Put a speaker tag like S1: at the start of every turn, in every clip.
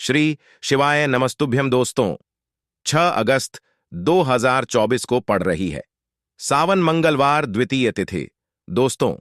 S1: श्री शिवाय नमस्तुभ्यम दोस्तों। 6 अगस्त 2024 को पड़ रही है सावन मंगलवार द्वितीय तिथि। दोस्तों,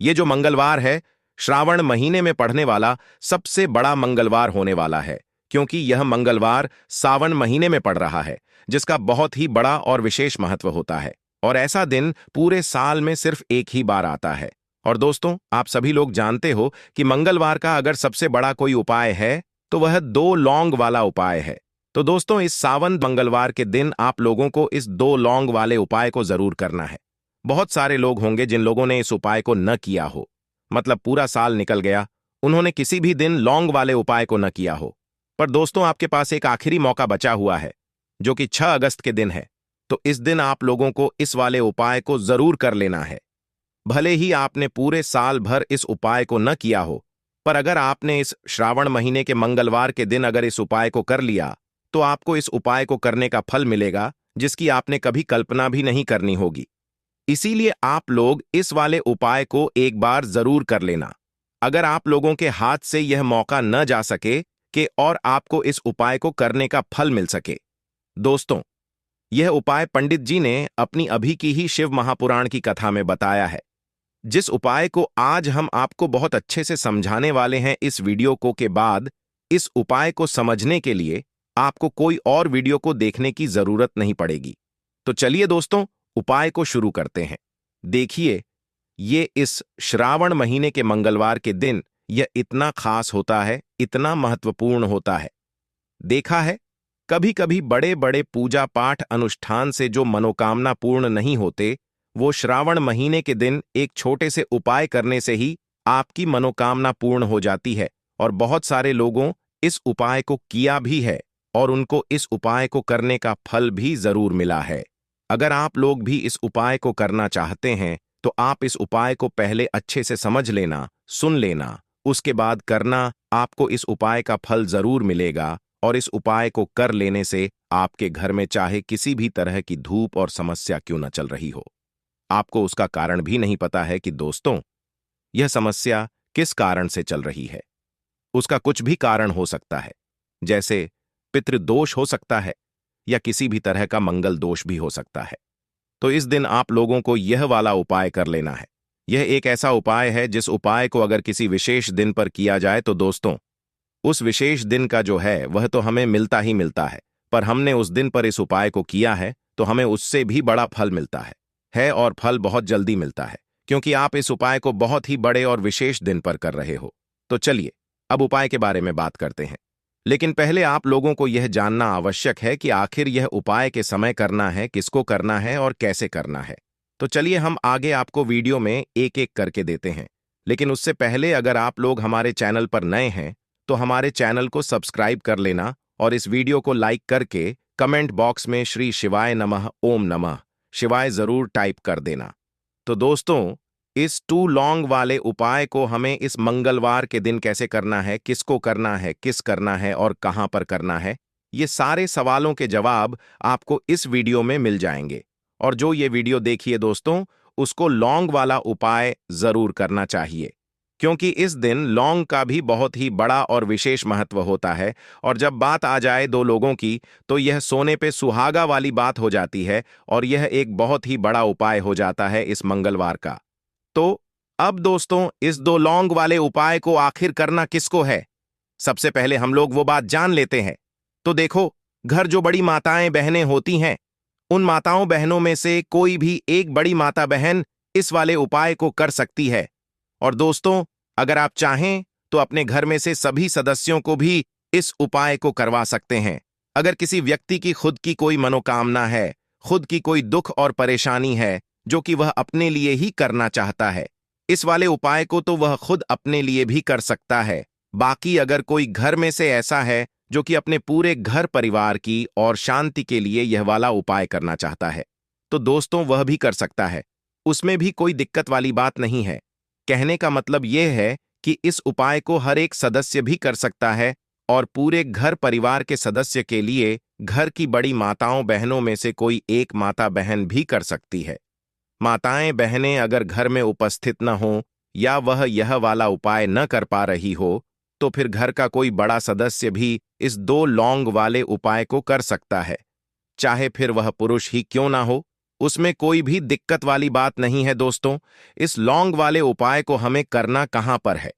S1: ये जो मंगलवार है श्रावण महीने में पड़ने वाला सबसे बड़ा मंगलवार होने वाला है, क्योंकि यह मंगलवार सावन महीने में पड़ रहा है, जिसका बहुत ही बड़ा और विशेष महत्व होता है। और ऐसा दिन पूरे साल में सिर्फ एक ही बार आता है। और दोस्तों, आप सभी लोग जानते हो कि मंगलवार का अगर सबसे बड़ा कोई उपाय है तो वह 2 लौंग वाला उपाय है। तो दोस्तों, इस सावन मंगलवार के दिन आप लोगों को इस 2 लौंग वाले उपाय को जरूर करना है। बहुत सारे लोग होंगे जिन लोगों ने इस उपाय को न किया हो, मतलब पूरा साल निकल गया, उन्होंने किसी भी दिन लौंग वाले उपाय को न किया हो। पर दोस्तों, आपके पास एक आखिरी मौका बचा हुआ है, जो कि 6 अगस्त के दिन है। तो इस दिन आप लोगों को इस वाले उपाय को जरूर कर लेना है। भले ही आपने पूरे साल भर इस उपाय को न किया हो, पर अगर आपने इस श्रावण महीने के मंगलवार के दिन अगर इस उपाय को कर लिया, तो आपको इस उपाय को करने का फल मिलेगा जिसकी आपने कभी कल्पना भी नहीं करनी होगी। इसीलिए आप लोग इस वाले उपाय को एक बार जरूर कर लेना। अगर आप लोगों के हाथ से यह मौका न जा सके कि और आपको इस उपाय को करने का फल मिल सके। दोस्तों, यह उपाय पंडित जी ने अपनी अभी की ही शिव महापुराण की कथा में बताया है, जिस उपाय को आज हम आपको बहुत अच्छे से समझाने वाले हैं। इस वीडियो को के बाद इस उपाय को समझने के लिए आपको कोई और वीडियो को देखने की जरूरत नहीं पड़ेगी। तो चलिए दोस्तों, उपाय को शुरू करते हैं। देखिए, ये इस श्रावण महीने के मंगलवार के दिन यह इतना खास होता है, इतना महत्वपूर्ण होता है। देखा है, कभी कभी बड़े बड़े पूजा पाठ अनुष्ठान से जो मनोकामना पूर्ण नहीं होते, वो श्रावण महीने के दिन एक छोटे से उपाय करने से ही आपकी मनोकामना पूर्ण हो जाती है। और बहुत सारे लोगों इस उपाय को किया भी है और उनको इस उपाय को करने का फल भी जरूर मिला है। अगर आप लोग भी इस उपाय को करना चाहते हैं तो आप इस उपाय को पहले अच्छे से समझ लेना, सुन लेना, उसके बाद करना। आपको इस उपाय का फल जरूर मिलेगा। और इस उपाय को कर लेने से आपके घर में चाहे किसी भी तरह की धूप और समस्या क्यों न चल रही हो, आपको उसका कारण भी नहीं पता है कि दोस्तों, यह समस्या किस कारण से चल रही है। उसका कुछ भी कारण हो सकता है, जैसे पितृदोष हो सकता है या किसी भी तरह का मंगल दोष भी हो सकता है। तो इस दिन आप लोगों को यह वाला उपाय कर लेना है। यह एक ऐसा उपाय है जिस उपाय को अगर किसी विशेष दिन पर किया जाए तो दोस्तों, उस विशेष दिन का जो है वह तो हमें मिलता ही मिलता है, पर हमने उस दिन पर इस उपाय को किया है तो हमें उससे भी बड़ा फल मिलता है और फल बहुत जल्दी मिलता है, क्योंकि आप इस उपाय को बहुत ही बड़े और विशेष दिन पर कर रहे हो। तो चलिए अब उपाय के बारे में बात करते हैं। लेकिन पहले आप लोगों को यह जानना आवश्यक है कि आखिर यह उपाय के समय करना है, किसको करना है और कैसे करना है। तो चलिए हम आगे आपको वीडियो में एक एक करके देते हैं। लेकिन उससे पहले अगर आप लोग हमारे चैनल पर नए हैं तो हमारे चैनल को सब्सक्राइब कर लेना और इस वीडियो को लाइक करके कमेंट बॉक्स में श्री शिवाय नमः, ओम नमः शिवाय जरूर टाइप कर देना। तो दोस्तों, इस 2 लौंग वाले उपाय को हमें इस मंगलवार के दिन कैसे करना है, किसको करना है, किस करना है और कहां पर करना है, ये सारे सवालों के जवाब आपको इस वीडियो में मिल जाएंगे। और जो ये वीडियो देखिए दोस्तों, उसको लौंग वाला उपाय जरूर करना चाहिए, क्योंकि इस दिन लौंग का भी बहुत ही बड़ा और विशेष महत्व होता है। और जब बात आ जाए 2 लोगों की, तो यह सोने पे सुहागा वाली बात हो जाती है और यह एक बहुत ही बड़ा उपाय हो जाता है इस मंगलवार का। तो अब दोस्तों, इस 2 लौंग वाले उपाय को आखिर करना किसको है, सबसे पहले हम लोग वो बात जान लेते हैं। तो देखो, घर जो बड़ी माताएं बहनें होती हैं, उन माताओं बहनों में से कोई भी एक बड़ी माता बहन इस वाले उपाय को कर सकती है। और दोस्तों, अगर आप चाहें तो अपने घर में से सभी सदस्यों को भी इस उपाय को करवा सकते हैं। अगर किसी व्यक्ति की खुद की कोई मनोकामना है, खुद की कोई दुख और परेशानी है जो कि वह अपने लिए ही करना चाहता है, इस वाले उपाय को तो वह खुद अपने लिए भी कर सकता है। बाकी अगर कोई घर में से ऐसा है जो कि अपने पूरे घर परिवार की और शांति के लिए यह वाला उपाय करना चाहता है, तो दोस्तों वह भी कर सकता है। उसमें भी कोई दिक्कत वाली बात नहीं है। कहने का मतलब यह है कि इस उपाय को हर एक सदस्य भी कर सकता है और पूरे घर परिवार के सदस्य के लिए घर की बड़ी माताओं बहनों में से कोई एक माता बहन भी कर सकती है। माताएं बहनें अगर घर में उपस्थित न हो या वह यह वाला उपाय न कर पा रही हो, तो फिर घर का कोई बड़ा सदस्य भी इस 2 लौंग वाले उपाय को कर सकता है, चाहे फिर वह पुरुष ही क्यों ना हो। उसमें कोई भी दिक्कत वाली बात नहीं है दोस्तों। इस लौंग वाले उपाय को हमें करना कहां पर है?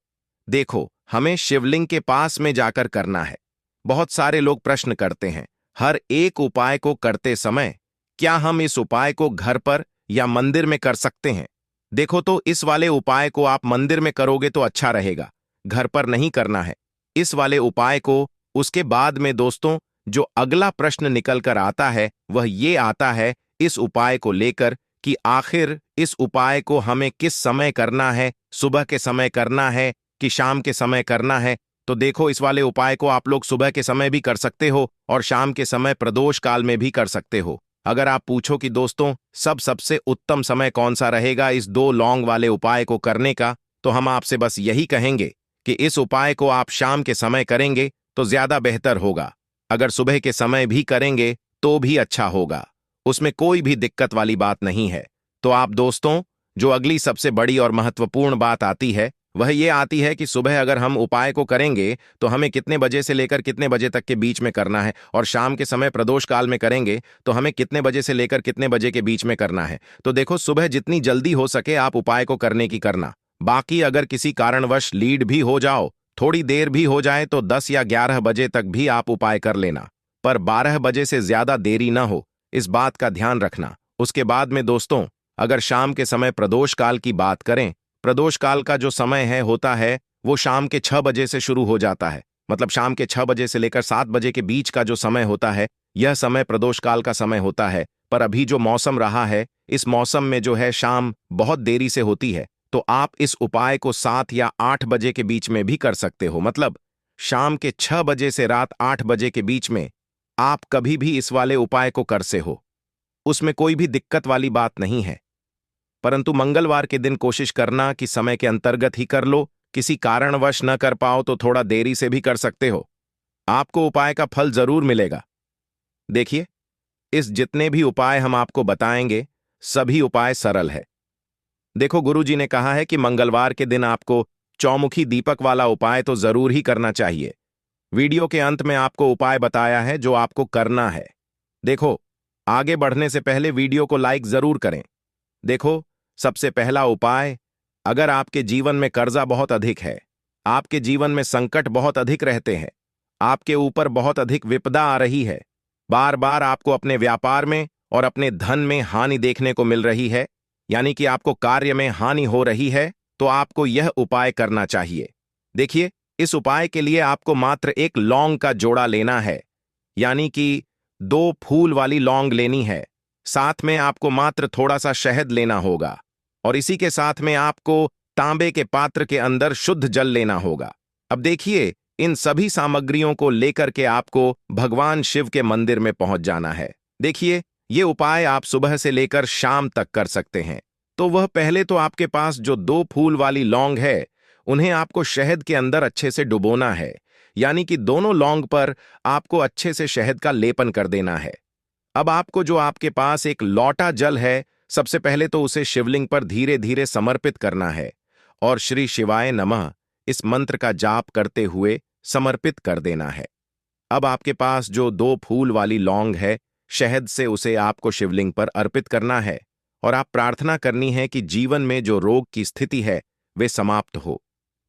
S1: देखो, हमें शिवलिंग के पास में जाकर करना है। बहुत सारे लोग प्रश्न करते हैं, हर एक उपाय को करते समय क्या हम इस उपाय को घर पर या मंदिर में कर सकते हैं? देखो, तो इस वाले उपाय को आप मंदिर में करोगे तो अच्छा रहेगा, घर पर नहीं करना है। इस वाले उपाय को उसके बाद में दोस्तों जो अगला प्रश्न निकल कर आता है वह ये आता है इस उपाय को लेकर कि आखिर इस उपाय को हमें किस समय करना है, सुबह के समय करना है कि शाम के समय करना है। तो देखो, इस वाले उपाय को आप लोग सुबह के समय भी कर सकते हो और शाम के समय प्रदोष काल में भी कर सकते हो। अगर आप पूछो कि दोस्तों सबसे उत्तम समय कौन सा रहेगा इस 2 लौंग वाले उपाय को करने का, तो हम आपसे बस यही कहेंगे कि इस उपाय को आप शाम के समय करेंगे तो ज्यादा बेहतर होगा। अगर सुबह के समय भी करेंगे तो भी अच्छा होगा, उसमें कोई भी दिक्कत वाली बात नहीं है। तो आप दोस्तों, जो अगली सबसे बड़ी और महत्वपूर्ण बात आती है वह ये आती है कि सुबह अगर हम उपाय को करेंगे तो हमें कितने बजे से लेकर कितने बजे तक के बीच में करना है, और शाम के समय प्रदोष काल में करेंगे तो हमें कितने बजे से लेकर कितने बजे के बीच में करना है। तो देखो, सुबह जितनी जल्दी हो सके आप उपाय को करने की करना। बाकी अगर किसी कारणवश लीड भी हो जाओ, थोड़ी देर भी हो जाए, तो 10 या 11 बजे तक भी आप उपाय कर लेना, पर 12 बजे से ज्यादा देरी ना हो, इस बात का ध्यान रखना। उसके बाद में दोस्तों, अगर शाम के समय प्रदोष काल की बात करें, प्रदोष काल का जो समय है होता है वो शाम के 6 बजे से शुरू हो जाता है। मतलब शाम के 6 बजे से लेकर 7 बजे के बीच का जो समय होता है यह समय प्रदोष काल का समय होता है। पर अभी जो मौसम रहा है, इस मौसम में जो है शाम बहुत देरी से होती है, तो आप इस उपाय को 7 या 8 बजे के बीच में भी कर सकते हो। मतलब शाम के 6 बजे से रात 8 बजे के बीच में आप कभी भी इस वाले उपाय को कर से हो, उसमें कोई भी दिक्कत वाली बात नहीं है। परंतु मंगलवार के दिन कोशिश करना कि समय के अंतर्गत ही कर लो, किसी कारणवश न कर पाओ तो थोड़ा देरी से भी कर सकते हो, आपको उपाय का फल जरूर मिलेगा। देखिए, इस जितने भी उपाय हम आपको बताएंगे सभी उपाय सरल है। देखो, गुरुजी ने कहा है कि मंगलवार के दिन आपको चौमुखी दीपक वाला उपाय तो जरूर ही करना चाहिए। वीडियो के अंत में आपको उपाय बताया है जो आपको करना है। देखो, आगे बढ़ने से पहले वीडियो को लाइक जरूर करें। देखो, सबसे पहला उपाय, अगर आपके जीवन में कर्जा बहुत अधिक है, आपके जीवन में संकट बहुत अधिक रहते हैं, आपके ऊपर बहुत अधिक विपदा आ रही है, बार बार आपको अपने व्यापार में और अपने धन में हानि देखने को मिल रही है, यानी कि आपको कार्य में हानि हो रही है, तो आपको यह उपाय करना चाहिए। देखिए, इस उपाय के लिए आपको मात्र एक लौंग का जोड़ा लेना है, यानी कि 2 फूल वाली लौंग लेनी है। साथ में आपको मात्र थोड़ा सा शहद लेना होगा, और इसी के साथ में आपको तांबे के पात्र के अंदर शुद्ध जल लेना होगा। अब देखिए, इन सभी सामग्रियों को लेकर के आपको भगवान शिव के मंदिर में पहुंच जाना है। देखिए, ये उपाय आप सुबह से लेकर शाम तक कर सकते हैं। तो वह पहले तो आपके पास जो 2 फूल वाली लौंग है उन्हें आपको शहद के अंदर अच्छे से डुबोना है, यानी कि दोनों लौंग पर आपको अच्छे से शहद का लेपन कर देना है। अब आपको जो आपके पास एक लौटा जल है, सबसे पहले तो उसे शिवलिंग पर धीरे धीरे समर्पित करना है और श्री शिवाय नमः इस मंत्र का जाप करते हुए समर्पित कर देना है। अब आपके पास जो 2 फूल वाली लौंग है, शहद से उसे आपको शिवलिंग पर अर्पित करना है और आप प्रार्थना करनी है कि जीवन में जो रोग की स्थिति है वे समाप्त हो,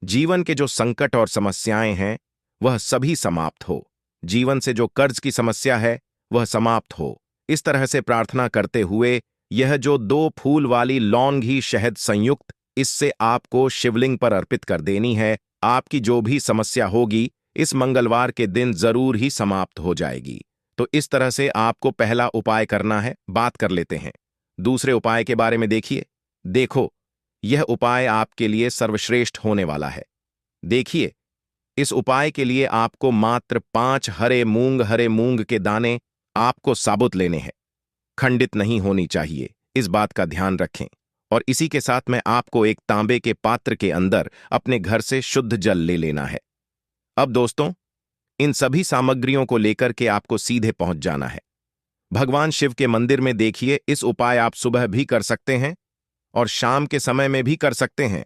S1: जीवन के जो संकट और समस्याएं हैं वह सभी समाप्त हो, जीवन से जो कर्ज की समस्या है वह समाप्त हो। इस तरह से प्रार्थना करते हुए यह जो 2 फूल वाली लौंग ही शहद संयुक्त, इससे आपको शिवलिंग पर अर्पित कर देनी है। आपकी जो भी समस्या होगी इस मंगलवार के दिन जरूर ही समाप्त हो जाएगी। तो इस तरह से आपको पहला उपाय करना है। बात कर लेते हैं दूसरे उपाय के बारे में। देखिए, देखो, यह उपाय आपके लिए सर्वश्रेष्ठ होने वाला है। देखिए, इस उपाय के लिए आपको मात्र 5 हरे मूंग के दाने आपको साबुत लेने हैं, खंडित नहीं होनी चाहिए, इस बात का ध्यान रखें। और इसी के साथ में आपको एक तांबे के पात्र के अंदर अपने घर से शुद्ध जल ले लेना है। अब दोस्तों, इन सभी सामग्रियों को लेकर के आपको सीधे पहुंच जाना है भगवान शिव के मंदिर में। देखिए, इस उपाय आप सुबह भी कर सकते हैं और शाम के समय में भी कर सकते हैं।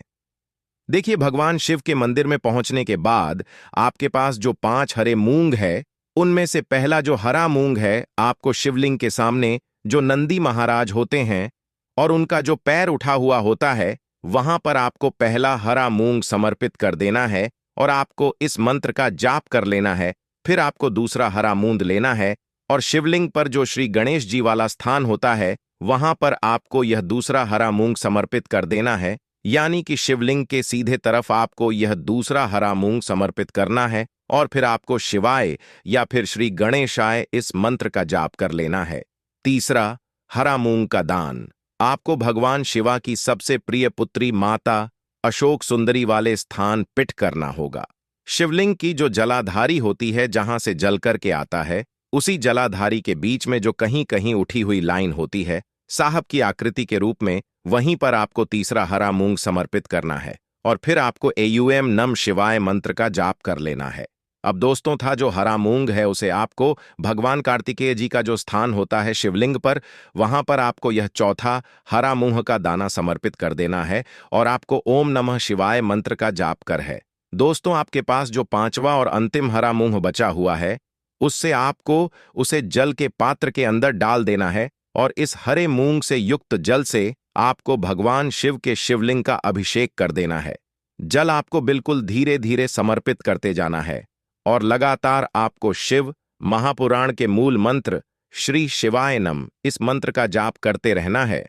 S1: देखिए, भगवान शिव के मंदिर में पहुंचने के बाद आपके पास जो 5 हरे मूंग है, उनमें से पहला जो हरा मूंग है, आपको शिवलिंग के सामने जो नंदी महाराज होते हैं और उनका जो पैर उठा हुआ होता है, वहां पर आपको पहला हरा मूंग समर्पित कर देना है और आपको इस मंत्र का जाप कर लेना है। फिर आपको दूसरा हरा मूंद लेना है और शिवलिंग पर जो श्री गणेश जी वाला स्थान होता है, वहां पर आपको यह दूसरा हरा मूंग समर्पित कर देना है। यानी कि शिवलिंग के सीधे तरफ आपको यह दूसरा हरा मूंग समर्पित करना है और फिर आपको शिवाय या फिर श्री गणेशाय इस मंत्र का जाप कर लेना है। तीसरा, हरा मूंग का दान। आपको भगवान शिवा की सबसे प्रिय पुत्री माता अशोक सुंदरी वाले स्थान पिट करना होगा। शिवलिंग की जो जलाधारी होती है, जहां से जल करके आता है, उसी जलाधारी के बीच में जो कहीं कहीं उठी हुई लाइन होती है साहब की आकृति के रूप में, वहीं पर आपको तीसरा हरा मूंग समर्पित करना है और फिर आपको एयूएम नम शिवाय मंत्र का जाप कर लेना है। अब दोस्तों, था जो हरा मूंग है, उसे आपको भगवान कार्तिकेय जी का जो स्थान होता है शिवलिंग पर, वहां पर आपको यह चौथा हरा मूंग का दाना समर्पित कर देना है और आपको ओम नमः शिवाय मंत्र का जाप कर है। दोस्तों, आपके पास जो 5वां और अंतिम हरा मूंग बचा हुआ है, उससे आपको उसे जल के पात्र के अंदर डाल देना है और इस हरे मूंग से युक्त जल से आपको भगवान शिव के शिवलिंग का अभिषेक कर देना है। जल आपको बिल्कुल धीरे धीरे समर्पित करते जाना है और लगातार आपको शिव महापुराण के मूल मंत्र श्री शिवाय नम इस मंत्र का जाप करते रहना है।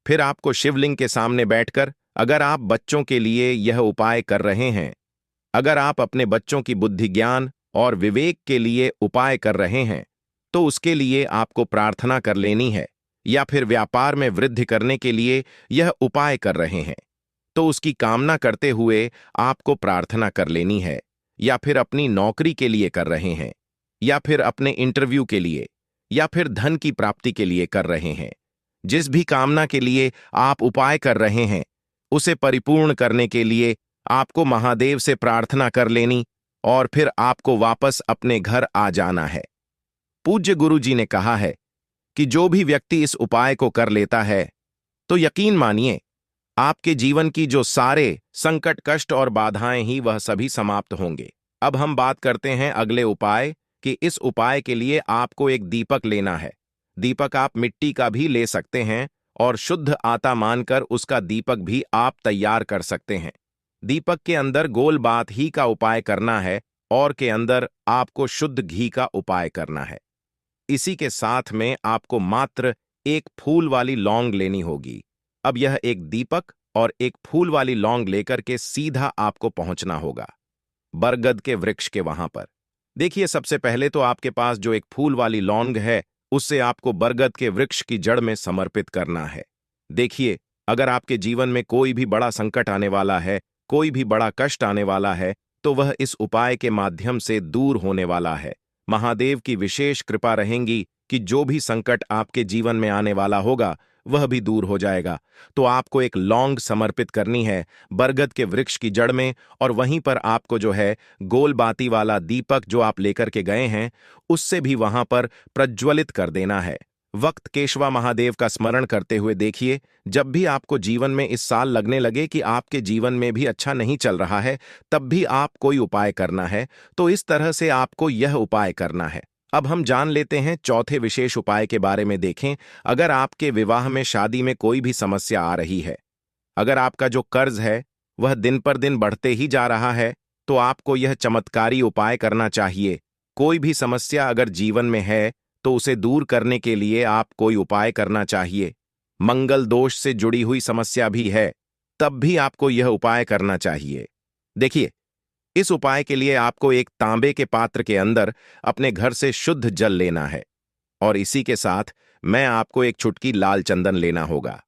S1: फिर आपको शिवलिंग के सामने बैठकर, अगर आप बच्चों के लिए यह उपाय कर रहे हैं, अगर आप अपने बच्चों की बुद्धि ज्ञान और विवेक के लिए उपाय कर रहे हैं, तो उसके लिए आपको प्रार्थना कर लेनी है, या फिर व्यापार में वृद्धि करने के लिए यह उपाय कर रहे हैं तो उसकी कामना करते हुए आपको प्रार्थना कर लेनी है, या फिर अपनी नौकरी के लिए कर रहे हैं, या फिर अपने इंटरव्यू के लिए, या फिर धन की प्राप्ति के लिए कर रहे हैं। जिस भी कामना के लिए आप उपाय कर रहे हैं, उसे परिपूर्ण करने के लिए आपको महादेव से प्रार्थना कर लेनी और फिर आपको वापस अपने घर आ जाना है। पूज्य गुरु जी ने कहा है कि जो भी व्यक्ति इस उपाय को कर लेता है, तो यकीन मानिए आपके जीवन की जो सारे संकट, कष्ट और बाधाएं ही वह सभी समाप्त होंगे। अब हम बात करते हैं अगले उपाय कि इस उपाय के लिए आपको एक दीपक लेना है। दीपक आप मिट्टी का भी ले सकते हैं और शुद्ध आटा मानकर उसका दीपक भी आप तैयार कर सकते हैं। दीपक के अंदर गोल बात ही का उपाय करना है और के अंदर आपको शुद्ध घी का उपाय करना है। इसी के साथ में आपको मात्र एक फूल वाली लौंग लेनी होगी। अब यह एक दीपक और एक फूल वाली लौंग लेकर के सीधा आपको पहुंचना होगा बरगद के वृक्ष के वहां पर। देखिए, सबसे पहले तो आपके पास जो एक फूल वाली लौंग है, उससे आपको बरगद के वृक्ष की जड़ में समर्पित करना है। देखिए, अगर आपके जीवन में कोई भी बड़ा संकट आने वाला है, कोई भी बड़ा कष्ट आने वाला है, तो वह इस उपाय के माध्यम से दूर होने वाला है। महादेव की विशेष कृपा रहेंगी कि जो भी संकट आपके जीवन में आने वाला होगा, वह भी दूर हो जाएगा। तो आपको एक लौंग समर्पित करनी है बरगद के वृक्ष की जड़ में और वहीं पर आपको जो है गोल बाती वाला दीपक जो आप लेकर के गए हैं, उससे भी वहां पर प्रज्वलित कर देना है। वक्त केशवा महादेव का स्मरण करते हुए देखिए, जब भी आपको जीवन में इस साल लगने लगे कि आपके जीवन में भी अच्छा नहीं चल रहा है, तब भी आप कोई उपाय करना है, तो इस तरह से आपको यह उपाय करना है। अब हम जान लेते हैं चौथे विशेष उपाय के बारे में। देखें, अगर आपके विवाह में, शादी में कोई भी समस्या आ रही है, अगर आपका जो कर्ज है वह दिन पर दिन बढ़ते ही जा रहा है, तो आपको यह चमत्कारी उपाय करना चाहिए। कोई भी समस्या अगर जीवन में है तो उसे दूर करने के लिए आप कोई उपाय करना चाहिए। मंगल दोष से जुड़ी हुई समस्या भी है, तब भी आपको यह उपाय करना चाहिए। देखिए, इस उपाय के लिए आपको एक तांबे के पात्र के अंदर अपने घर से शुद्ध जल लेना है और इसी के साथ मैं आपको एक चुटकी लाल चंदन लेना होगा।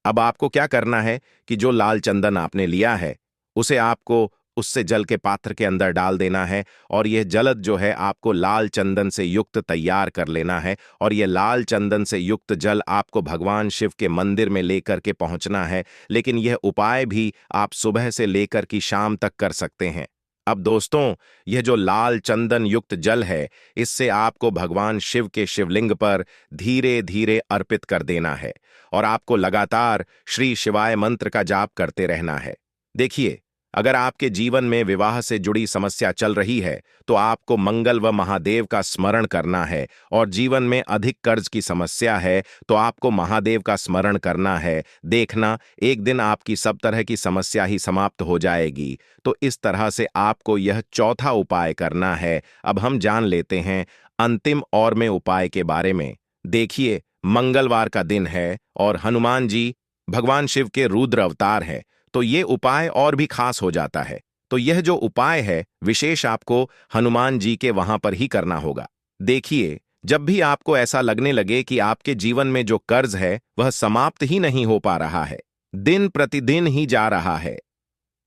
S1: अब आपको क्या करना है कि जो लाल चंदन आपने लिया है, उसे आपको उससे जल के पात्र के अंदर डाल देना है और यह जलद जो है आपको लाल चंदन से युक्त तैयार कर लेना है और यह लाल चंदन से युक्त जल आपको भगवान शिव के मंदिर में लेकर के पहुंचना है। लेकिन यह उपाय भी आप सुबह से लेकर की शाम तक कर सकते हैं। अब दोस्तों, यह जो लाल चंदन युक्त जल है, इससे आपको भगवान शिव के शिवलिंग पर धीरे धीरे अर्पित कर देना है और आपको लगातार श्री शिवाय मंत्र का जाप करते रहना है। देखिए, अगर आपके जीवन में विवाह से जुड़ी समस्या चल रही है तो आपको मंगल व महादेव का स्मरण करना है, और जीवन में अधिक कर्ज की समस्या है तो आपको महादेव का स्मरण करना है। देखना, एक दिन आपकी सब तरह की समस्या ही समाप्त हो जाएगी। तो इस तरह से आपको यह चौथा उपाय करना है। अब हम जान लेते हैं अंतिम और में उपाय के बारे में। देखिए, मंगलवार का दिन है और हनुमान जी भगवान शिव के रुद्र अवतार है, तो ये उपाय और भी खास हो जाता है। तो यह जो उपाय है विशेष आपको हनुमान जी के वहां पर ही करना होगा। देखिए, जब भी आपको ऐसा लगने लगे कि आपके जीवन में जो कर्ज है वह समाप्त ही नहीं हो पा रहा है, दिन प्रतिदिन ही जा रहा है,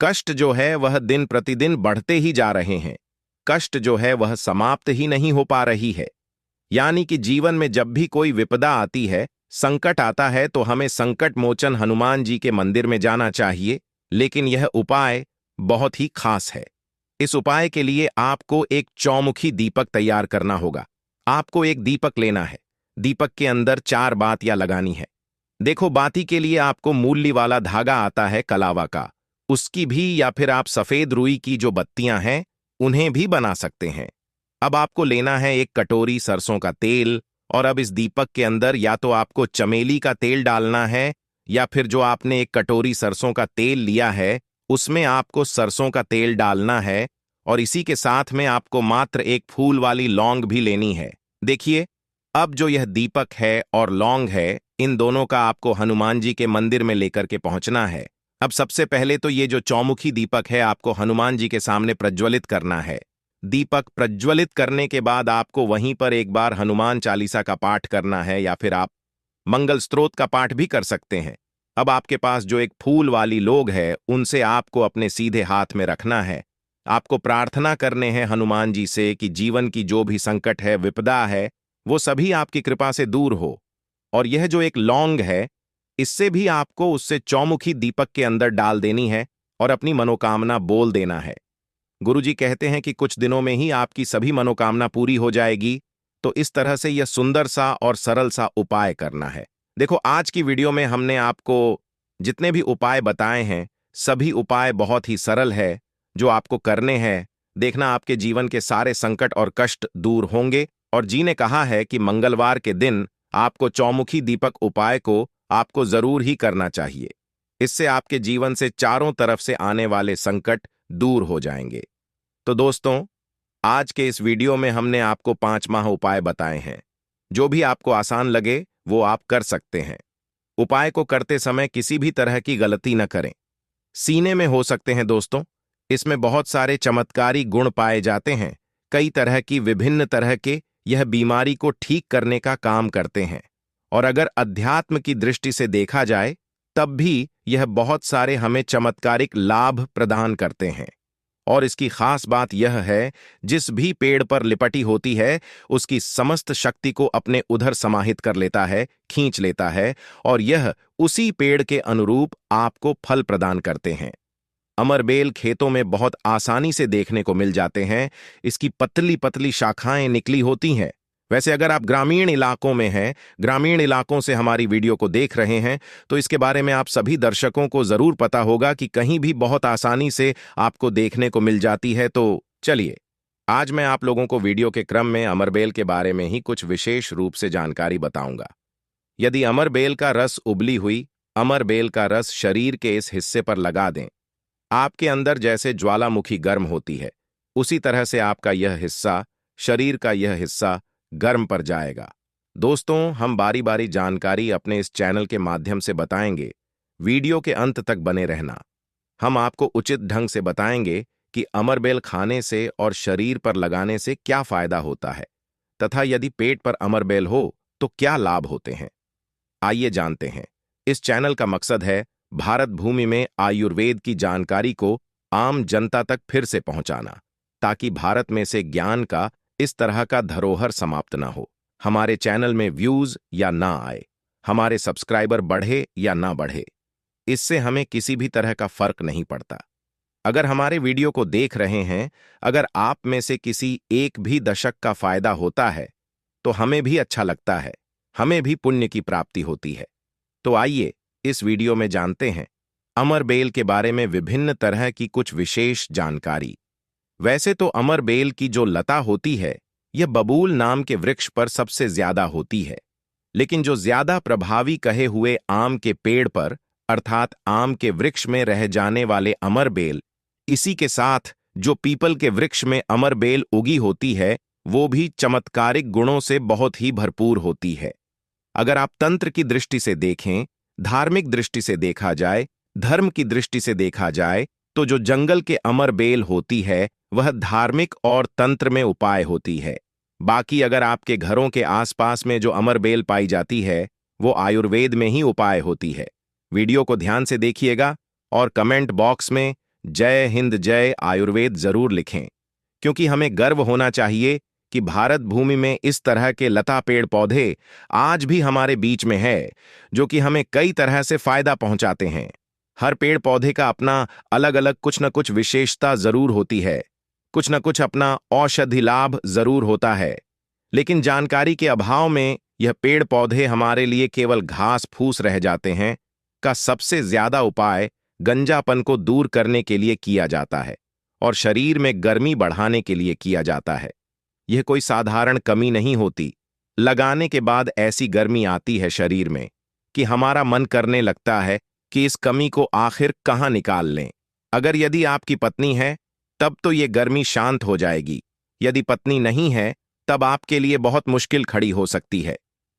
S1: कष्ट जो है वह दिन प्रतिदिन बढ़ते ही जा रहे हैं, कष्ट जो है वह समाप्त ही नहीं हो पा रही है, यानी कि जीवन में जब भी कोई विपदा आती है, संकट आता है, तो हमें संकट मोचन हनुमान जी के मंदिर में जाना चाहिए। लेकिन यह उपाय बहुत ही खास है। इस उपाय के लिए आपको एक चौमुखी दीपक तैयार करना होगा। आपको एक दीपक लेना है। दीपक के अंदर 4 बातियां लगानी है। देखो, बाती के लिए आपको मूली वाला धागा आता है कलावा का, उसकी भी, या फिर आप सफेद रुई की जो बत्तियां हैं उन्हें भी बना सकते हैं। अब आपको लेना है एक कटोरी सरसों का तेल, और अब इस दीपक के अंदर या तो आपको चमेली का तेल डालना है, या फिर जो आपने एक कटोरी सरसों का तेल लिया है उसमें आपको सरसों का तेल डालना है, और इसी के साथ में आपको मात्र एक फूल वाली लौंग भी लेनी है। देखिए, अब जो यह दीपक है और लौंग है, इन दोनों का आपको हनुमान जी के मंदिर में लेकर के पहुंचना है। अब सबसे पहले तो ये जो चौमुखी दीपक है आपको हनुमान जी के सामने प्रज्वलित करना है। दीपक प्रज्वलित करने के बाद आपको वहीं पर एक बार हनुमान चालीसा का पाठ करना है, या फिर आप मंगल स्तोत्र का पाठ भी कर सकते हैं। अब आपके पास जो एक फूल वाली लोग है उनसे आपको अपने सीधे हाथ में रखना है। आपको प्रार्थना करने हैं हनुमान जी से कि जीवन की जो भी संकट है, विपदा है, वो सभी आपकी कृपा से दूर हो। और यह जो एक लौंग है, इससे भी आपको उससे चौमुखी दीपक के अंदर डाल देनी है और अपनी मनोकामना बोल देना है। गुरुजी कहते हैं कि कुछ दिनों में ही आपकी सभी मनोकामना पूरी हो जाएगी। तो इस तरह से यह सुंदर सा और सरल सा उपाय करना है। देखो, आज की वीडियो में हमने आपको जितने भी उपाय बताए हैं, सभी उपाय बहुत ही सरल है जो आपको करने हैं। देखना, आपके जीवन के सारे संकट और कष्ट दूर होंगे। और जी ने कहा है कि मंगलवार के दिन आपको चौमुखी दीपक उपाय को आपको जरूर ही करना चाहिए। इससे आपके जीवन से चारों तरफ से आने वाले संकट दूर हो जाएंगे। तो दोस्तों, आज के इस वीडियो में हमने आपको 5 माह उपाय बताए हैं। जो भी आपको आसान लगे वो आप कर सकते हैं। उपाय को करते समय किसी भी तरह की गलती न करें। सीने में हो सकते हैं दोस्तों, इसमें बहुत सारे चमत्कारी गुण पाए जाते हैं। कई तरह की विभिन्न तरह के यह बीमारी को ठीक करने का काम करते हैं। और अगर अध्यात्म की दृष्टि से देखा जाए तब भी यह बहुत सारे हमें चमत्कारिक लाभ प्रदान करते हैं। और इसकी खास बात यह है, जिस भी पेड़ पर लिपटी होती है उसकी समस्त शक्ति को अपने उधर समाहित कर लेता है, खींच लेता है, और यह उसी पेड़ के अनुरूप आपको फल प्रदान करते हैं। अमरबेल खेतों में बहुत आसानी से देखने को मिल जाते हैं। इसकी पतली पतली शाखाएं निकली होती हैं। वैसे अगर आप ग्रामीण इलाकों में हैं, ग्रामीण इलाकों से हमारी वीडियो को देख रहे हैं, तो इसके बारे में आप सभी दर्शकों को जरूर पता होगा कि कहीं भी बहुत आसानी से आपको देखने को मिल जाती है। तो चलिए, आज मैं आप लोगों को वीडियो के क्रम में अमरबेल के बारे में ही कुछ विशेष रूप से जानकारी बताऊंगा। यदि अमरबेल का रस उबली हुई अमरबेल का रस शरीर के इस हिस्से पर लगा दें, आपके अंदर जैसे ज्वालामुखी गर्म होती है, उसी तरह से आपका यह हिस्सा, शरीर का यह हिस्सा गर्म पर जाएगा। दोस्तों, हम बारी बारी जानकारी अपने इस चैनल के माध्यम से बताएंगे। वीडियो के अंत तक बने रहना। हम आपको उचित ढंग से बताएंगे कि अमरबेल खाने से और शरीर पर लगाने से क्या फायदा होता है, तथा यदि पेट पर अमरबेल हो तो क्या लाभ होते हैं। आइए जानते हैं। इस चैनल का मकसद है भारत भूमि में आयुर्वेद की जानकारी को आम जनता तक फिर से पहुंचाना, ताकि भारत में से ज्ञान का इस तरह का धरोहर समाप्त ना हो। हमारे चैनल में व्यूज या ना आए, हमारे सब्सक्राइबर बढ़े या ना बढ़े, इससे हमें किसी भी तरह का फर्क नहीं पड़ता। अगर हमारे वीडियो को देख रहे हैं, अगर आप में से किसी एक भी दशक का फायदा होता है तो हमें भी अच्छा लगता है, हमें भी पुण्य की प्राप्ति होती है। तो आइए इस वीडियो में जानते हैं अमर बेल के बारे में विभिन्न तरह की कुछ विशेष जानकारी। वैसे तो अमर बेल की जो लता होती है, यह बबूल नाम के वृक्ष पर सबसे ज्यादा होती है, लेकिन जो ज्यादा प्रभावी कहे हुए आम के पेड़ पर अर्थात आम के वृक्ष में रह जाने वाले अमर बेल, इसी के साथ जो पीपल के वृक्ष में अमर बेल उगी होती है, वो भी चमत्कारिक गुणों से बहुत ही भरपूर होती है। अगर आप तंत्र की दृष्टि से देखें, धार्मिक दृष्टि से देखा जाए, धर्म की दृष्टि से देखा जाए, तो जो जंगल के अमर बेल होती है वह धार्मिक और तंत्र में उपाय होती है। बाकी अगर आपके घरों के आसपास में जो अमर बेल पाई जाती है वो आयुर्वेद में ही उपाय होती है। वीडियो को ध्यान से देखिएगा और कमेंट बॉक्स में जय हिंद जय आयुर्वेद जरूर लिखें, क्योंकि हमें गर्व होना चाहिए कि भारत भूमि में इस तरह के लता पेड़ पौधे आज भी हमारे बीच में है, जो कि हमें कई तरह से फायदा पहुंचाते हैं। हर पेड़ पौधे का अपना अलग अलग कुछ न कुछ विशेषता जरूर होती है, कुछ न कुछ अपना औषधि लाभ जरूर होता है, लेकिन जानकारी के अभाव में यह पेड़ पौधे हमारे लिए केवल घास फूस रह जाते हैं। का सबसे ज्यादा उपाय गंजापन को दूर करने के लिए किया जाता है और शरीर में गर्मी बढ़ाने के लिए किया जाता है। यह कोई साधारण कमी नहीं होती। लगाने के बाद ऐसी गर्मी आती है शरीर में कि हमारा मन करने लगता है कि इस कमी को आखिर कहाँ निकाल लें। अगर यदि आपकी पत्नी है तब तो ये गर्मी शांत हो जाएगी, यदि पत्नी नहीं है तब आपके लिए बहुत मुश्किल खड़ी हो सकती है।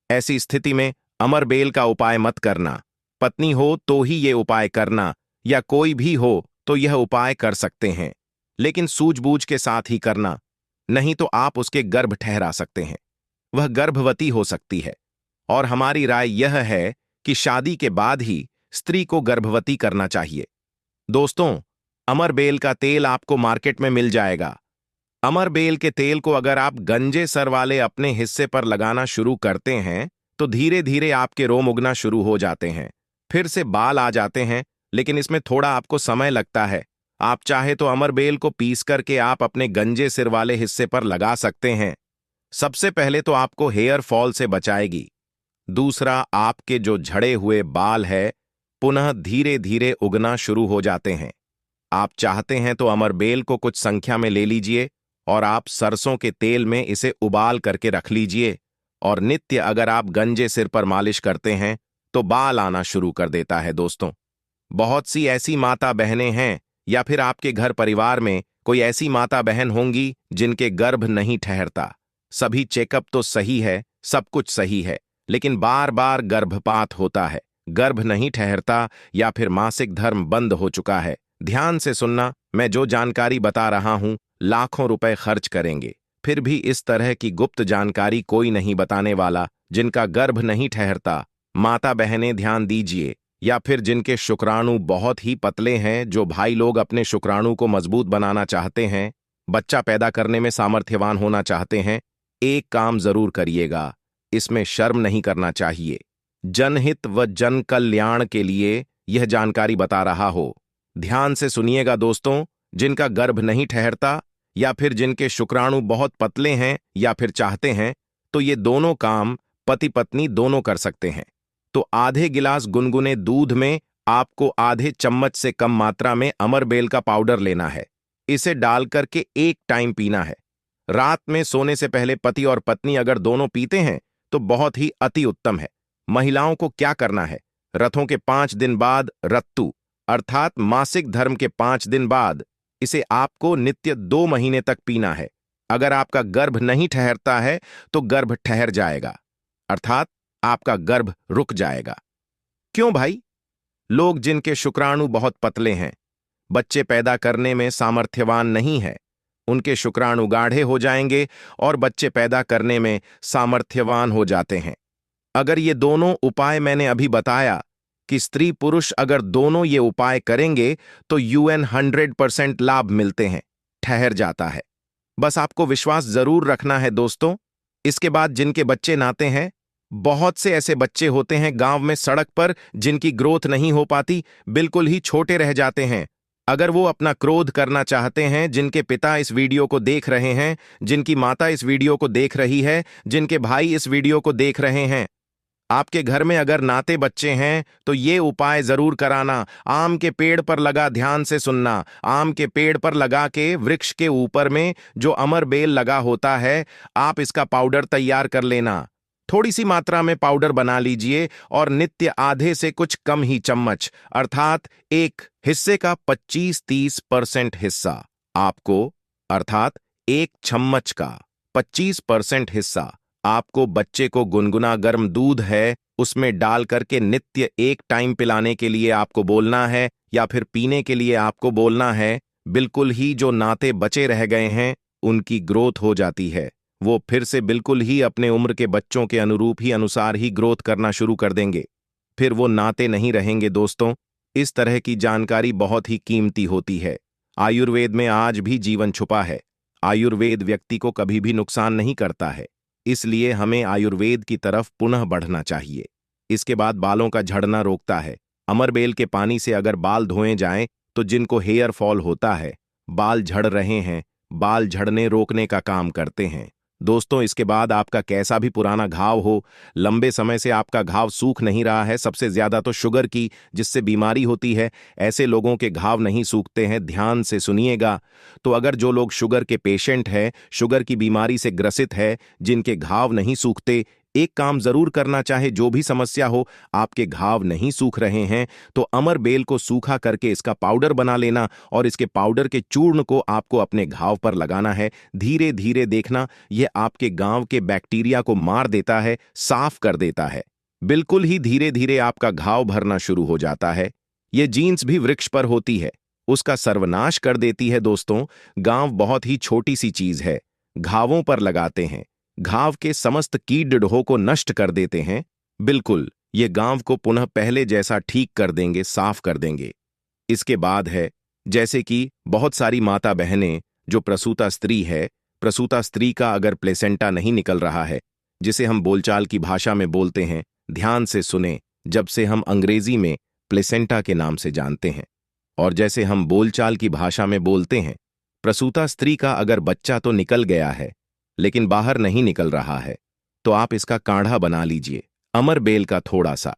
S1: ऐसी स्थिति में अमर बेल का उपाय मत करना। पत्नी हो तो ही ये उपाय करना, या कोई भी हो तो यह उपाय कर सकते हैं, लेकिन सूझबूझ के साथ ही करना, नहीं तो आप उसके गर्भ ठहरा सकते हैं। वह गर्भवती हो सकती है और हमारी राय यह है कि शादी के बाद ही स्त्री को गर्भवती करना चाहिए। दोस्तों, अमर बेल का तेल आपको मार्केट में मिल जाएगा। अमर बेल के तेल को अगर आप गंजे सर वाले अपने हिस्से पर लगाना शुरू करते हैं तो धीरे धीरे आपके रोम उगना शुरू हो जाते हैं, फिर से बाल आ जाते हैं, लेकिन इसमें थोड़ा आपको समय लगता है। आप चाहे तो अमर बेल को पीस करके आप अपने गंजे सिर वाले हिस्से पर लगा सकते हैं। सबसे पहले तो आपको हेयर फॉल से बचाएगी। दूसरा, आपके जो झड़े हुए बाल है पुनः धीरे धीरे उगना शुरू हो जाते हैं। आप चाहते हैं तो अमर बेल को कुछ संख्या में ले लीजिए और आप सरसों के तेल में इसे उबाल करके रख लीजिए, और नित्य अगर आप गंजे सिर पर मालिश करते हैं तो बाल आना शुरू कर देता है। दोस्तों, बहुत सी ऐसी माता बहनें हैं या फिर आपके घर परिवार में कोई ऐसी माता बहन होंगी जिनके गर्भ नहीं ठहरता। सभी चेकअप तो सही है, सब कुछ सही है, लेकिन बार बार गर्भपात होता है, गर्भ नहीं ठहरता या फिर मासिक धर्म बंद हो चुका है। ध्यान से सुनना, मैं जो जानकारी बता रहा हूं लाखों रुपए खर्च करेंगे, फिर भी इस तरह की गुप्त जानकारी कोई नहीं बताने वाला। जिनका गर्भ नहीं ठहरता, माता बहनें ध्यान दीजिए, या फिर जिनके शुक्राणु बहुत ही पतले हैं, जो भाई लोग अपने शुक्राणु को मजबूत बनाना चाहते हैं, बच्चा पैदा करने में सामर्थ्यवान होना चाहते हैं, एक काम जरूर करिएगा, इसमें शर्म नहीं करना चाहिए। जनहित व जन कल्याण के लिए यह जानकारी बता रहा हो। ध्यान से सुनिएगा दोस्तों, जिनका गर्भ नहीं ठहरता या फिर जिनके शुक्राणु बहुत पतले हैं या फिर चाहते हैं, तो ये दोनों काम पति पत्नी दोनों कर सकते हैं। तो आधे गिलास गुनगुने दूध में आपको आधे चम्मच से कम मात्रा में अमर बेल का पाउडर लेना है। इसे डाल करके एक टाइम पीना है। रात में सोने से पहले पति और पत्नी अगर दोनों पीते हैं तो बहुत ही अति उत्तम है। महिलाओं को क्या करना है, रथों के 5 दिन बाद रत्तु अर्थात मासिक धर्म के 5 दिन बाद इसे आपको नित्य 2 महीने तक पीना है। अगर आपका गर्भ नहीं ठहरता है तो गर्भ ठहर जाएगा, अर्थात आपका गर्भ रुक जाएगा। क्यों भाई? लोग जिनके शुक्राणु बहुत पतले हैं, बच्चे पैदा करने में सामर्थ्यवान नहीं है, उनके शुक्राणु गाढ़े हो जाएंगे और बच्चे पैदा करने में सामर्थ्यवान हो जाते हैं। अगर ये दोनों उपाय मैंने अभी बताया कि स्त्री पुरुष अगर दोनों ये उपाय करेंगे तो UN 100% लाभ मिलते हैं, ठहर जाता है। बस आपको विश्वास जरूर रखना है दोस्तों। इसके बाद जिनके बच्चे नाते हैं, बहुत से ऐसे बच्चे होते हैं गांव में सड़क पर जिनकी ग्रोथ नहीं हो पाती, बिल्कुल ही छोटे रह जाते हैं। अगर वो अपना क्रोध करना चाहते हैं, जिनके पिता इस वीडियो को देख रहे हैं, जिनकी माता इस वीडियो को देख रही है, जिनके भाई इस वीडियो को देख रहे हैं, आपके घर में अगर नाते बच्चे हैं तो ये उपाय जरूर कराना। आम के पेड़ पर लगा, ध्यान से सुनना, आम के पेड़ पर लगा के वृक्ष के ऊपर में जो अमर बेल लगा होता है, आप इसका पाउडर तैयार कर लेना। थोड़ी सी मात्रा में पाउडर बना लीजिए और नित्य आधे से कुछ कम ही चम्मच, अर्थात एक हिस्से का 25-30% हिस्सा आपको, अर्थात एक चम्मच का 25% हिस्सा आपको बच्चे को गुनगुना गर्म दूध है उसमें डाल करके नित्य एक टाइम पिलाने के लिए आपको बोलना है, या फिर पीने के लिए आपको बोलना है। बिल्कुल ही जो नाते बचे रह गए हैं उनकी ग्रोथ हो जाती है, वो फिर से बिल्कुल ही अपने उम्र के बच्चों के अनुरूप ही अनुसार ही ग्रोथ करना शुरू कर देंगे। फिर वो नाते नहीं रहेंगे दोस्तों। इस तरह की जानकारी बहुत ही कीमती होती है। आयुर्वेद में आज भी जीवन छुपा है। आयुर्वेद व्यक्ति को कभी भी नुकसान नहीं करता है, इसलिए हमें आयुर्वेद की तरफ पुनः बढ़ना चाहिए। इसके बाद बालों का झड़ना रोकता है। अमरबेल के पानी से अगर बाल धोए जाएं तो जिनको हेयर फॉल होता है, बाल झड़ रहे हैं, बाल झड़ने रोकने का काम करते हैं। दोस्तों, इसके बाद आपका कैसा भी पुराना घाव हो, लंबे समय से आपका घाव सूख नहीं रहा है, सबसे ज्यादा तो शुगर की जिससे बीमारी होती है, ऐसे लोगों के घाव नहीं सूखते हैं, ध्यान से सुनिएगा। तो अगर जो लोग शुगर के पेशेंट हैं, शुगर की बीमारी से ग्रसित है, जिनके घाव नहीं सूखते, एक काम जरूर करना, चाहे जो भी समस्या हो, आपके घाव नहीं सूख रहे हैं तो अमर बेल को सूखा करके इसका पाउडर बना लेना और इसके पाउडर के चूर्ण को आपको अपने घाव पर लगाना है। धीरे धीरे देखना, यह आपके गांव के बैक्टीरिया को मार देता है, साफ कर देता है। बिल्कुल ही धीरे धीरे आपका घाव भरना शुरू हो जाता है। यह जीन्स भी वृक्ष पर होती है, उसका सर्वनाश कर देती है। दोस्तों, गांव बहुत ही छोटी सी चीज है, घावों पर लगाते हैं, घाव के समस्त कीड़ों को नष्ट कर देते हैं। बिल्कुल, ये गांव को पुनः पहले जैसा ठीक कर देंगे, साफ कर देंगे। इसके बाद है, जैसे कि बहुत सारी माता बहनें जो प्रसूता स्त्री है, प्रसूता स्त्री का अगर प्लेसेंटा नहीं निकल रहा है, जिसे हम बोलचाल की भाषा में बोलते हैं, ध्यान से सुने, जब से हम अंग्रेजी में प्लेसेंटा के नाम से जानते हैं और जैसे हम बोलचाल की भाषा में बोलते हैं, प्रसूता स्त्री का अगर बच्चा तो निकल गया है लेकिन बाहर नहीं निकल रहा है, तो आप इसका काढ़ा बना लीजिए, अमर बेल का थोड़ा सा।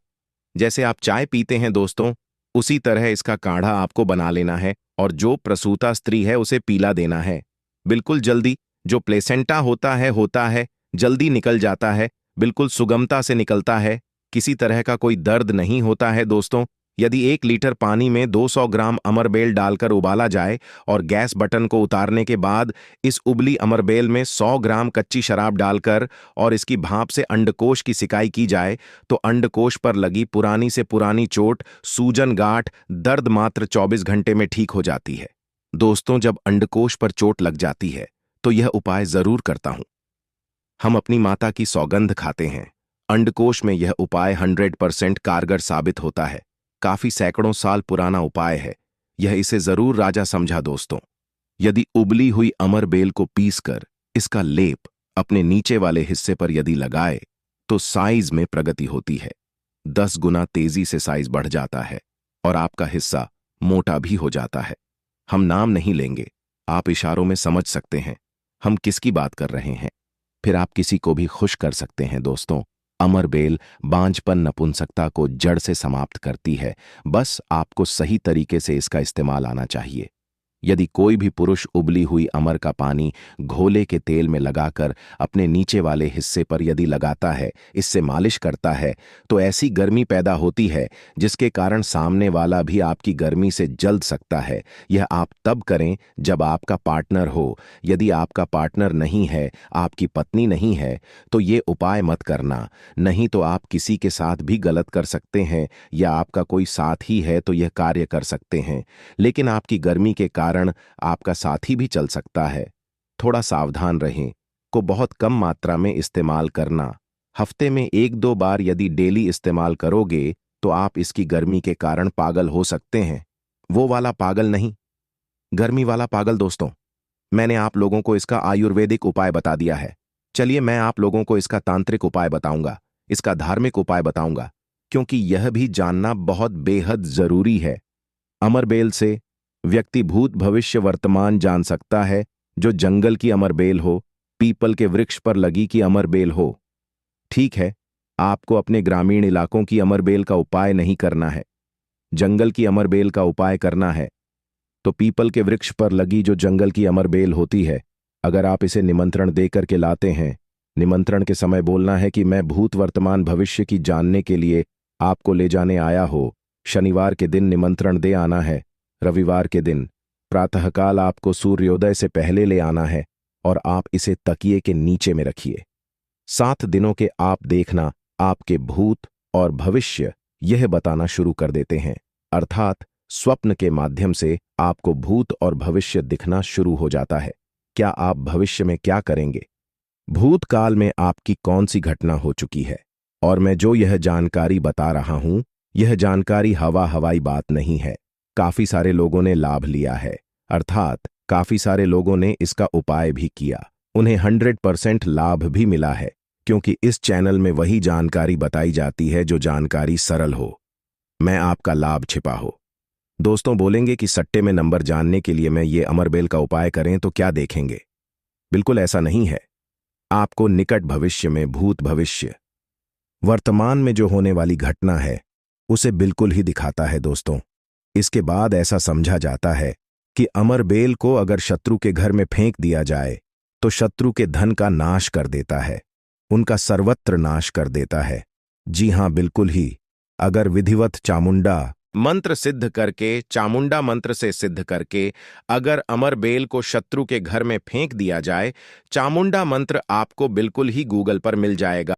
S1: जैसे आप चाय पीते हैं दोस्तों, उसी तरह इसका काढ़ा आपको बना लेना है और जो प्रसूता स्त्री है उसे पीला देना है। बिल्कुल जल्दी जो प्लेसेंटा होता है जल्दी निकल जाता है, बिल्कुल सुगमता से निकलता है, किसी तरह का कोई दर्द नहीं होता है। दोस्तों, यदि 1 लीटर पानी में 200 ग्राम अमरबेल डालकर उबाला जाए और गैस बटन को उतारने के बाद इस उबली अमरबेल में 100 ग्राम कच्ची शराब डालकर और इसकी भाप से अंडकोश की सिकाई की जाए, तो अंडकोश पर लगी पुरानी से पुरानी चोट, सूजन, गांठ, दर्द मात्र 24 घंटे में ठीक हो जाती है। दोस्तों, जब अंडकोश पर चोट लग जाती है तो यह उपाय जरूर करता हूं। हम अपनी माता की सौगंध खाते हैं, अंडकोश में यह उपाय 100% कारगर साबित होता है। काफी सैकड़ों साल पुराना उपाय है, यह इसे जरूर राजा समझा। दोस्तों, यदि उबली हुई अमर बेल को पीसकर इसका लेप अपने नीचे वाले हिस्से पर यदि लगाए तो साइज में प्रगति होती है, 10 गुना तेजी से साइज बढ़ जाता है और आपका हिस्सा मोटा भी हो जाता है। हम नाम नहीं लेंगे, आप इशारों में समझ सकते हैं हम किसकी बात कर रहे हैं। फिर आप किसी को भी खुश कर सकते हैं। दोस्तों, अमरबेल बांझपन, नपुंसकता को जड़ से समाप्त करती है, बस आपको सही तरीके से इसका इस्तेमाल आना चाहिए। यदि कोई भी पुरुष उबली हुई अमर का पानी घोले के तेल में लगाकर अपने नीचे वाले हिस्से पर यदि लगाता है, इससे मालिश करता है, तो ऐसी गर्मी पैदा होती है जिसके कारण सामने वाला भी आपकी गर्मी से जल सकता है। यह आप तब करें जब आपका पार्टनर हो। यदि आपका पार्टनर नहीं है, आपकी पत्नी नहीं है, तो ये उपाय मत करना, नहीं तो आप किसी के साथ भी गलत कर सकते हैं, या आपका कोई साथी है तो यह कार्य कर सकते हैं, लेकिन आपकी गर्मी के कारण आपका साथी भी चल सकता है। थोड़ा सावधान रहें। को बहुत कम मात्रा में इस्तेमाल करना, हफ्ते में 1-2 बार यदि डेली इस्तेमाल करोगे तो आप इसकी गर्मी के कारण पागल हो सकते हैं। वो वाला पागल नहीं, गर्मी वाला पागल। दोस्तों, मैंने आप लोगों को इसका आयुर्वेदिक उपाय बता दिया है, चलिए मैं आप लोगों को इसका तांत्रिक उपाय बताऊंगा, इसका धार्मिक उपाय बताऊंगा, क्योंकि यह भी जानना बहुत बेहद जरूरी है। अमरबेल से व्यक्ति भूत, भविष्य, वर्तमान जान सकता है, जो जंगल की अमरबेल हो, पीपल के वृक्ष पर लगी की अमरबेल हो। ठीक है, आपको अपने ग्रामीण इलाकों की अमरबेल का उपाय नहीं करना है, जंगल की अमरबेल का उपाय करना है। तो पीपल के वृक्ष पर लगी जो जंगल की अमरबेल होती है, अगर आप इसे निमंत्रण दे करके लाते हैं, निमंत्रण के समय बोलना है कि मैं भूत वर्तमान भविष्य की जानने के लिए आपको ले जाने आया हो। शनिवार के दिन निमंत्रण दे आना है। रविवार के दिन प्रातःकाल आपको सूर्योदय से पहले ले आना है और आप इसे तकिए के नीचे में रखिए। 7 दिनों के आप देखना आपके भूत और भविष्य यह बताना शुरू कर देते हैं, अर्थात स्वप्न के माध्यम से आपको भूत और भविष्य दिखना शुरू हो जाता है। क्या आप भविष्य में क्या करेंगे, भूतकाल में आपकी कौन सी घटना हो चुकी है, और मैं जो यह जानकारी बता रहा हूं, यह जानकारी हवाई बात नहीं है। काफी सारे लोगों ने लाभ लिया है, अर्थात काफी सारे लोगों ने इसका उपाय भी किया, उन्हें 100% लाभ भी मिला है, क्योंकि इस चैनल में वही जानकारी बताई जाती है जो जानकारी सरल हो, मैं आपका लाभ छिपा हो। दोस्तों बोलेंगे कि सट्टे में नंबर जानने के लिए मैं ये अमरबेल का उपाय करें तो क्या देखेंगे? बिल्कुल ऐसा नहीं है। आपको निकट भविष्य में भूत भविष्य, वर्तमान में जो होने वाली घटना है, उसे बिल्कुल ही दिखाता है दोस्तों। इसके बाद ऐसा समझा जाता है कि अमरबेल को अगर शत्रु के घर में फेंक दिया जाए तो शत्रु के धन का नाश कर देता है, उनका सर्वत्र नाश कर देता है। जी हां, बिल्कुल ही। अगर विधिवत चामुंडा मंत्र सिद्ध करके, चामुंडा मंत्र से सिद्ध करके अगर अमरबेल को शत्रु के घर में फेंक दिया जाए, चामुंडा मंत्र आपको बिल्कुल ही गूगल पर मिल जाएगा।